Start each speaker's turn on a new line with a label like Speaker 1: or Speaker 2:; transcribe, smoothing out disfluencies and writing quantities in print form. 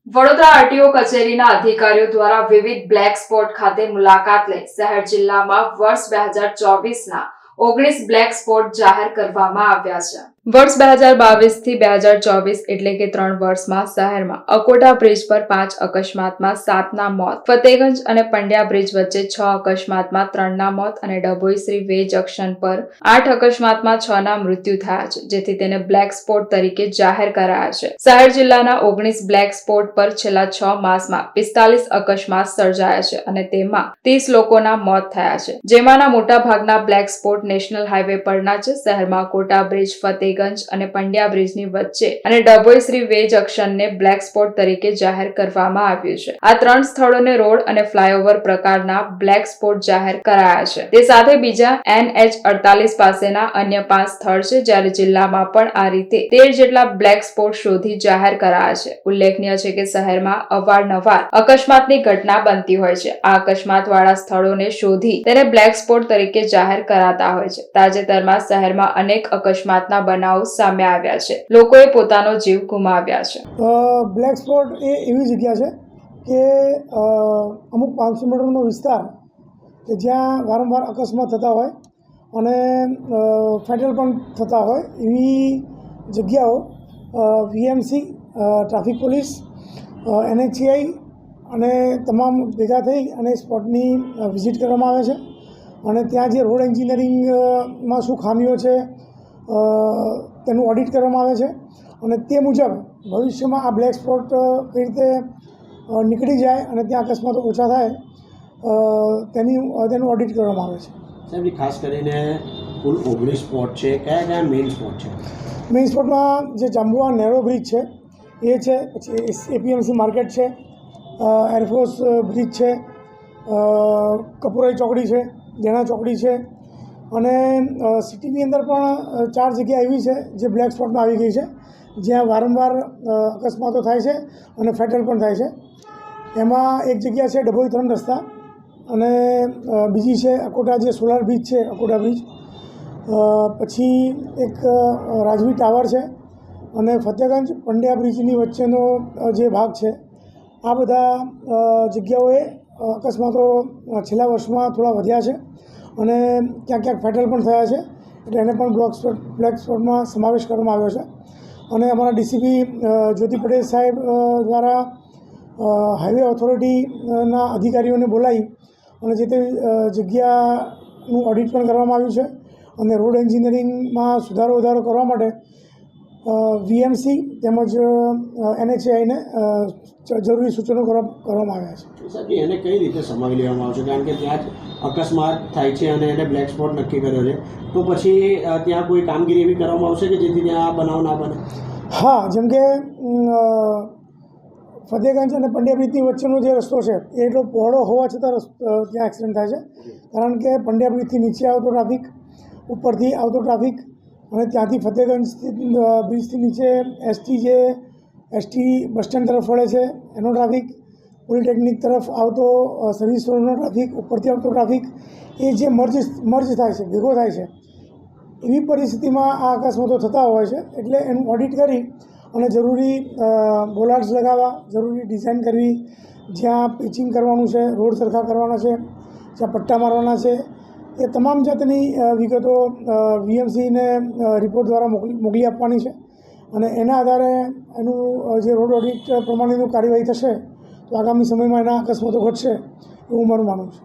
Speaker 1: Vadodara RTO કચેરીના અધિકારીઓ દ્વારા વિવિધ બ્લેક સ્પોટ ખાતે મુલાકાત લઈ શહેર જિલ્લામાં વર્ષ 2024ના 19 બ્લેક સ્પોટ જાહેર કરવામાં આવ્યા છે। વર્ષ 2022 થી 2024 એટલે કે 3 વર્ષમાં શહેરમાં અકોટા બ્રિજ પર 5 અકસ્માતમાં 7ના મોત, ફતેગંજ અને પંડ્યા બ્રિજ વચ્ચે 6 અકસ્માતમાં 3ના મોત અને ડભોઈ શ્રી વે જંકશન પર 8 અકસ્માતમાં 6ના મૃત્યુ થયા છે, જેથી તેને બ્લેક સ્પોટ તરીકે જાહેર કરાયા છે। શહેર જિલ્લાના 19 બ્લેક સ્પોટ પર છેલ્લા 6 માસમાં 45 અકસ્માત સર્જાયા છે અને તેમાં 30 લોકોના મોત થયા છે, જેમાંના મોટા ભાગના બ્લેક સ્પોટ નેશનલ હાઈવે પરના છે। શહેરમાં કોટા બ્રિજ, ફતેગંજ અને પંડ્યા બ્રિજની વચ્ચે અને ડભોઈ શ્રી વે જંકશનને બ્લેક સ્પોટ તરીકે જાહેર કરવામાં આવ્યું છે। આ 3 સ્થળોને રોડ અને ફ્લાયઓવર પ્રકારના બ્લેક સ્પોટ જાહેર કરાયા છે। તે સાથે બીજા NH48 પાસેના અન્ય 5 સ્થળ છે, જ્યારે જિલ્લામાં પણ આ રીતે 13 જેટલા બ્લેક સ્પોટ શોધી જાહેર કરાયા છે। ઉલ્લેખનીય છે કે શહેરમાં અવારનવાર અકસ્માતની ઘટના બનતી હોય છે। આ અકસ્માત વાળા સ્થળોને શોધી તેને બ્લેક સ્પોટ તરીકે જાહેર કરાતા હોય છે। તાજેતરમાં શહેરમાં અનેક અકસ્માતના બનાવો સામે આવ્યા છે, લોકોએ પોતાનો જીવ ગુમાવ્યા છે।
Speaker 2: બ્લેક સ્પોટ એ એવી જગ્યા છે કે અમુક 500 મીટરનો વિસ્તાર કે જ્યાં વારંવાર અકસ્માત થતા હોય અને ફેટલ પણ થતા હોય એવી જગ્યાઓ વીએમસી, ટ્રાફિક પોલીસ, NHCI અને તમામ ભેગા થઈ અને સ્પોટની વિઝિટ કરવામાં આવે છે અને ત્યાં જે રોડ એન્જિનિયરિંગમાં શું ખામીઓ છે તેનું ઓડિટ કરવામાં આવે છે અને તે મુજબ ભવિષ્યમાં આ બ્લેક સ્પોટ કઈ રીતે નીકળી જાય અને ત્યાં અકસ્માતો ઓછા થાય તેનું ઓડિટ કરવામાં આવે છે।
Speaker 3: સાહેબ, ખાસ કરીને કુલ 19 સ્પોટ છે, કયા કયા મેઇન સ્પોટ છે?
Speaker 2: મેઇન સ્પોટમાં જે જાંબુઆ નેરો બ્રિજ છે એ છે, પછી APMC માર્કેટ છે, એરફોર્સ બ્રિજ છે, કપુરાઈ ચોકડી છે, દેણા ચોકડી છે અને સિટીની અંદર પણ 4 જગ્યા એવી છે જે બ્લેક સ્પોટમાં આવી ગઈ છે, જ્યાં વારંવાર અકસ્માતો થાય છે અને ફેટલ પણ થાય છે। એમાં એક જગ્યા છે ડભોઈ 3 રસ્તા અને બીજી છે અકોટા જે સોલાર બ્રિજ છે, અકોટા બ્રિજ, પછી એક રાજવી ટાવર છે અને ફતેગંજ પંડ્યા બ્રિજની વચ્ચેનો જે ભાગ છે। આ બધા જગ્યાઓએ અકસ્માતો છેલ્લા વર્ષમાં થોડા વધ્યા છે અને ક્યાંક ક્યાંક ફેટલ પણ થયા છે, એટલે એને પણ બ્લેક સ્પોટમાં સમાવેશ કરવામાં આવ્યો છે અને અમારા ડીસીપી જ્યોતિ પટેલ સાહેબ દ્વારા હાઈવે ઓથોરિટીના અધિકારીઓને બોલાવી અને જે તે જગ્યાનું ઓડિટ પણ કરવામાં આવ્યું છે અને રોડ એન્જિનિયરિંગમાં સુધારો વધારો કરવા માટે વીએમસી તેમજ NHCIને જરૂરી સૂચનો કરવામાં આવ્યા છે।
Speaker 3: સાહેબ, એને કઈ રીતે સમાવી લેવામાં આવશે? કારણ કે ત્યાં જ અકસ્માત થાય છે અને એને બ્લેક સ્પોટ નક્કી કર્યો છે, તો પછી ત્યાં કોઈ કામગીરી એવી કરવામાં આવશે કે જેથી ત્યાં આ બનાવ ના બને?
Speaker 2: હા, જેમ કે ફતેગંજ અને પંડ્યા બ્રિજની વચ્ચેનો જે રસ્તો છે એ એટલો પહોળો હોવા છતાં ત્યાં એક્સિડન્ટ થાય છે, કારણ કે પંડ્યા બ્રિજથી નીચે આવતો ટ્રાફિક, ઉપરથી આવતો ટ્રાફિક અને ત્યાંથી ફતેગંજ બ્રિજથી નીચે એસટી બસ સ્ટેન્ડ તરફ વળે છે એનો ટ્રાફિક, પોલિટેકનિક તરફ આવતો સર્વિસ રોડનો ટ્રાફિક, ઉપરથી આવતો ટ્રાફિક, એ જે મર્જ થાય છે, ભેગો થાય છે, એવી પરિસ્થિતિમાં આ અકસ્માતો થતા હોય છે। એટલે એનું ઓડિટ કરી અને જરૂરી બોલાર્ડ્સ લગાવવા, જરૂરી ડિઝાઇન કરવી, જ્યાં પિચિંગ કરવાનું છે, રોડ સરખા કરવાના છે, જ્યાં પટ્ટા મારવાના છે, એ તમામ જાતની વિગતો વીએમસીને રિપોર્ટ દ્વારા મોકલી આપવાની છે અને એના આધારે એનું જે રોડ ઓડિટ પ્રમાણેનું કાર્યવાહી થશે તો આગામી સમયમાં એના અકસ્માતો ઘટશે એવું મારું માનવું છે।